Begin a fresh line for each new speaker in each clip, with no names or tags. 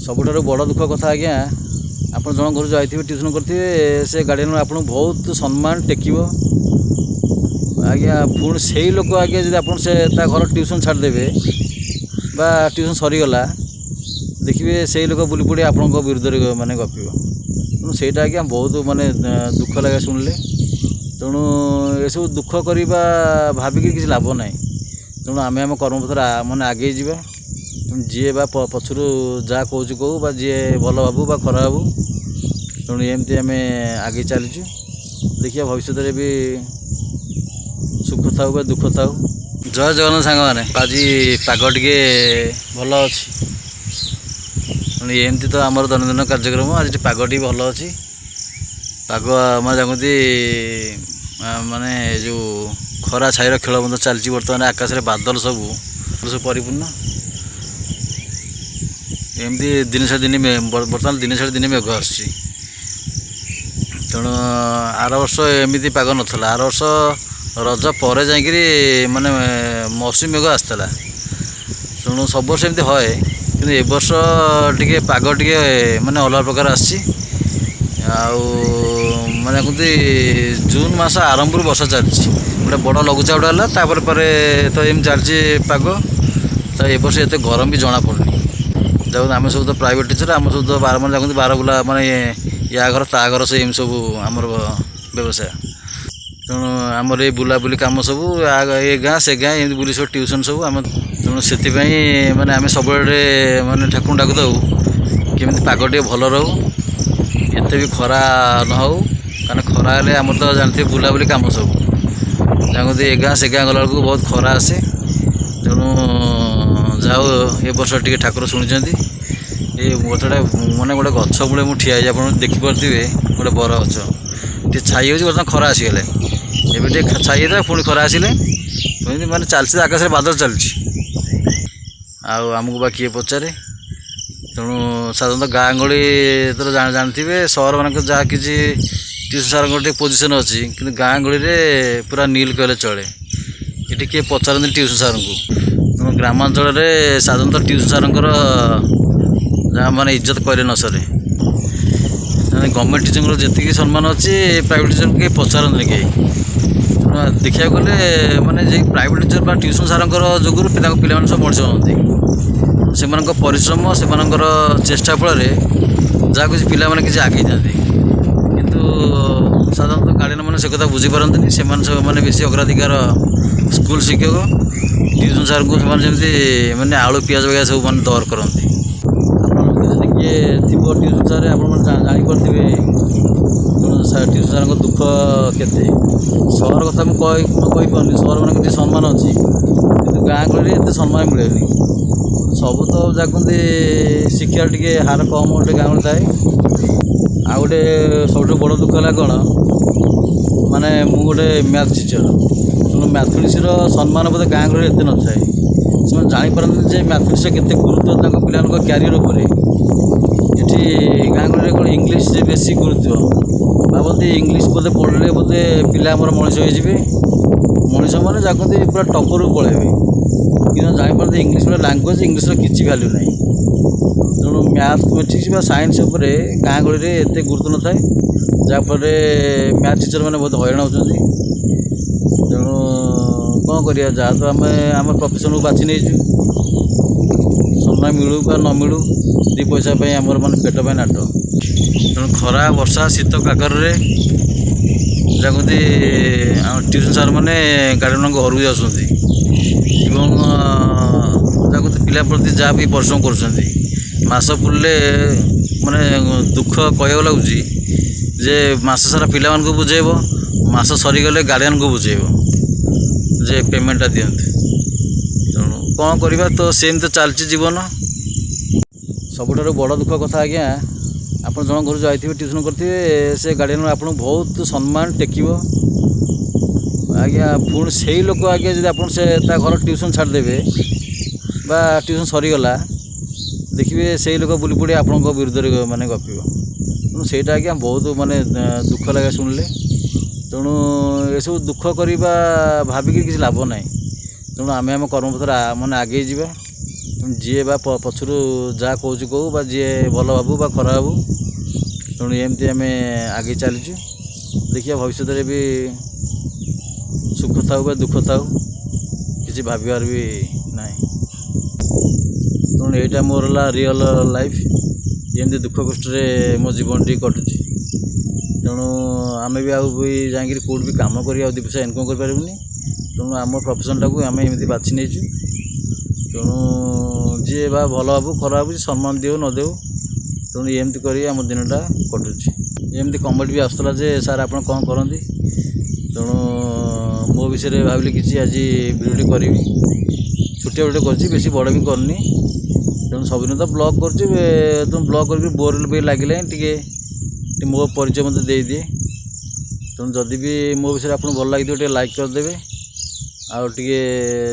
सबुठारु बड़ दुख कथा आज्ञा आप जन घर जाइए ट्यूशन करेंगे से गार्डियन आपको बहुत सम्मान टेक आज्ञा पुणी से लोक आज्ञा जब आप घर ट्यूशन छाड़देवे बा ट्यूशन सरीगला देखिए से लोक बुली पड़ी आप विरुद्ध माने गपिब तेणु से आज्ञा बहुत माने दुख लगे शुणिले तेणु ये सब दुख करवा भाविक किसी लाभ ना तेणु आम आम कर्मपत्र मैंने आगे जावा जी बा पचर जहाँ कौच कहू जी भल भावू बा खरा भावू तेणु एमती आम आगे चलीचु देखिए भविष्य में भी सुख था दुख था। जय जगन्नाथ सांग मैंने आज पाग टे भल अच्छी एमती तो आमर दैनंदिन कार्यक्रम आज पाग टी भल अच्छी पाग मैं जगती माने जो खरा छाईर खेल मतलब चलती बर्तमान आकाश में बादल सब परिपूर्ण एमती दिन सारा दिन बर्तमान दिन सारा दिन मेघ आस तेणु आर वर्ष एमती पाग नाला आर वर्ष रज पर जाकि माने मौसुमी मेघ आसला तेणु सब वर्ष एमती है कि ए वर्ष टे पाग टे माने अलग प्रकार आसी माने कहते जून मास आरंभ वर्षा चलती गोटे बड़ लघुचाप है तो एम चलती पाग तो ए वर्ष एत गरम भी जना पड़नी जब आम सब तो प्राइवेट टीचर आम सब तो बार मैंने जाते बार बुला माने या घर ता घर से एम सब आमर व्यवसाय तेणु आमर ये बुलाबुली कम सब ये गाँ से गाँ एम बुली सब ट्यूशन सब आम तेणु से माने आम सब माने ठाकुर डाक दऊ केमी पाग टे भल रहू एत भी खरा न हो कारण खरा हेल्ले आम तो जानते बुलाबुली कम सब जानते ए गाँ से गाँ गला बहुत खरा आसे तेणु जाओ ए वर्ष टे ठाकुर शुणी ये गछटा मैंने गोटे गछ मूले मुझे ठिया आप देखिपे गोटे बर गछ टे छाई हो बर्तमान खरा आसीगले एवं छाई था पुणी खरा आसिले मैंने चलती आकाश में बादल चलती आमको बा किए पचारे तेणु साधारणतः गाँ गहली तो जानते सहर मानक जहाँ किसी ट्यूशन सार गोटे पोजिशन अच्छी कि गाँ गहली पूरा नील कहले चले ये किए पचारती ट्यूशन सार को तेणु ग्रामांचल साधारणतः ट्यूशन सारंकर जहाँ माने इज्जत करे न सरे गवर्नमेंट टीचर जी सम्मान अच्छी प्राइवेट टीचर के पचारती कहीं देखा गले माने प्राइवेट टीचर बा ट्यूशन सारंकर जोगुर पिला सब मଣିଷ होती से परिश्रम से चेष्टा फल जहाँ किसी पिला माने किसी आगे जाते किंतु साधारणतः गार्डियन मैंने से कथा बुझीपारती से मैंने बेसी अग्राधिकार स्कूल शिक्षक ट्यूशन सार को जमी मैंने आलू पियाज वगैरह सब मैंने दर करती किए थी ट्यूशन सारे आप जापे ट्यूशन सार दुख के सहर कथा मुझे सहर मान किसी सम्मान अच्छी कि गाँ गहली एत सम्मान मिले सब तो जाते शिक्षा टे हार कम गोटे गाँ गहली थाए आ गए सब बड़ दुख है कौन माने मु गोटे मैथ टीचर तेणु मैथमेटिक्स सम्मान बोधे गाँ गहली एत न थाए से जापारती मैथमेटिक्स के गुरुत्व पिला क्यारियर उपर ये गाँ गहली कौन इंग्लीश बेसी गुरुत्व भावती इंग्लीश बोधे पढ़ले बोधे पिला आमर मनीष मनीष मैंने जाते पूरा टपर को पलैबे कि जापारती इंग्लीश गोटे लांगुएज इंग्लीश किसी भैल्यू ना तेणु मैथमेटिक्स साइंस उपर गाँ गहली एत गुरुत्व न थाए जहाँफल मैथ टीचर मैंने बहुत हईराण होती तेणु कौन करिया जहाँ तो आम प्रोफेशन को बाछि नहीं सम्मान मिलू बा न मिलू दी पैसा आमर मान पेट पे नाट तेणु खरा वर्षा शीत काकर जगती ट्यूशन सार मैंने गार्डियन घर भी आसती जगती पिला प्रति जहाँ भी परिश्रम करस पुरले माने दुख कह लगुच जे मास सारा पिला मान को बुझेब मास सरीगले गार्डियन को बुझेब जे पेमेंटा दियंते तेणु कौन करवा तो सेम तो चलती जीवन सबुठारु बड़ दुख कथा आज्ञा आप जन घर जाइए ट्यूशन करेंगे से गार्डियन आपको बहुत सम्मान टेक आज्ञा पुणी से लोक आज्ञा जब आप घर ट्यूशन छाड़देवे बा ट्यूशन सरीगला देखिए से लोक बुली पड़ी आप विरुद्ध माने गपिब तेणु से आज्ञा बहुत माने दुख लगे शुणिले तेणु ये सब दुख करवा भाविक किसी लाभ ना तेणु आम आम कर्मपत्र मैंने आगे जावा ଯିଏ ବା ପଛରୁ ଯାହା କହୁଛି କହୁ ବା ଯିଏ ଭଲ ଭାବୁ ବା ଖରାପ ଭାବୁ, ତେଣୁ ଏମିତି ଆମେ ଆଗେଇ ଚାଲିଛୁ। ଦେଖିବା ଭବିଷ୍ୟତରେ ବି ସୁଖ ଥାଉ ବା ଦୁଃଖ ଥାଉ, କିଛି ଭାବିବାର ବି ନାହିଁ। ତେଣୁ ଏଇଟା ମୋର ହେଲା ରିଅଲ୍ ଲାଇଫ୍। ଏମିତି ଦୁଃଖ କଷ୍ଟରେ ମୋ ଜୀବନଟି କଟୁଛି। ତେଣୁ ଆମେ ବି ଆଉ ବି ଯାଇକିରି କେଉଁଠି ବି କାମ କରି ଆଉ 2 ପଇସା ଇନକମ୍ କରିପାରିବୁନି। ତେଣୁ ଆମ ପ୍ରଫେସନ୍ଟାକୁ ଆମେ ଏମିତି ବାଛି ନେଇଛୁ। ତେଣୁ ଯିଏ ବା ଭଲ ଭାବୁ ଖରାପ ଭାବୁ, ସମ୍ମାନ ଦେଉ ନ ଦେଉ, ତେଣୁ ଏମିତି କରି ଆମ ଦିନଟା କଟୁଛି। ଏମିତି କମେଣ୍ଟ ବି ଆସୁଥିଲା ଯେ ସାର୍ ଆପଣ କ'ଣ କରନ୍ତି? ତେଣୁ ମୋ ବିଷୟରେ ଭାବିଲି କିଛି ଆଜି ଭିଡ଼ିଓଟି କରିବି। ଛୋଟିଆ ଭିଡ଼ିଓ କରିଛି, ବେଶୀ ବଡ଼ ବି କରିନି। ତେଣୁ ସବୁଦିନ ତ ବ୍ଲଗ୍ କରୁଛି, ତେଣୁ ବ୍ଲଗ୍ କରିକି ବୋର୍ ବି ଲାଗିଲେ ଟିକେ ମୋ ପରିଚୟ ମୋତେ ଦେଇଦିଏ। ତେଣୁ ଯଦି ବି ମୋ ବିଷୟରେ ଆପଣଙ୍କୁ ଭଲ ଲାଗିଥିବ ଟିକେ ଲାଇକ୍ କରିଦେବେ। ଆଉ ଟିକେ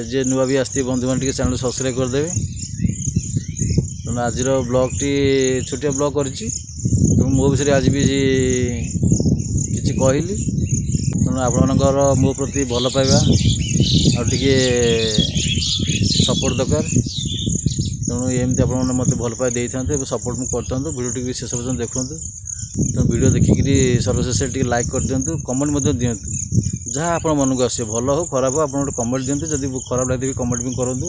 ଯିଏ ନୂଆ ବି ଆସିଥିବେ ବନ୍ଧୁମାନେ ଟିକେ ଚ୍ୟାନେଲ୍ ସବସ୍କ୍ରାଇବ୍ କରିଦେବେ। ତେଣୁ ଆଜିର ବ୍ଲଗ୍ଟି ଛୋଟିଆ ବ୍ଲଗ୍ କରିଛି। ତେଣୁ ମୋ ବିଷୟରେ ଆଜି ବି କିଛି କହିଲି। ତେଣୁ ଆପଣମାନଙ୍କର ମୋ ପ୍ରତି ଭଲ ପାଇବା ଆଉ ଟିକେ ସପୋର୍ଟ ଦରକାର। ତେଣୁ ଏମିତି ଆପଣମାନେ ମୋତେ ଭଲ ପାଇବା ଦେଇଥାନ୍ତୁ ଏବଂ ସପୋର୍ଟ ମୁଁ କରିଥାନ୍ତୁ। ଭିଡ଼ିଓଟିକୁ ବି ଶେଷ ପର୍ଯ୍ୟନ୍ତ ଦେଖନ୍ତୁ। ତେଣୁ ଭିଡ଼ିଓ ଦେଖିକିରି ସର୍ବଶେଷରେ ଟିକେ ଲାଇକ୍ କରିଦିଅନ୍ତୁ, କମେଣ୍ଟ ମଧ୍ୟ ଦିଅନ୍ତୁ। ଯାହା ଆପଣ ମନକୁ ଆସିବ, ଭଲ ହେଉ ଖରାପ ହେଉ, ଆପଣ ଗୋଟେ କମେଣ୍ଟ ଦିଅନ୍ତୁ। ଯଦି ଖରାପ ଲାଗିଥିବ କମେଣ୍ଟ ବି କରନ୍ତୁ।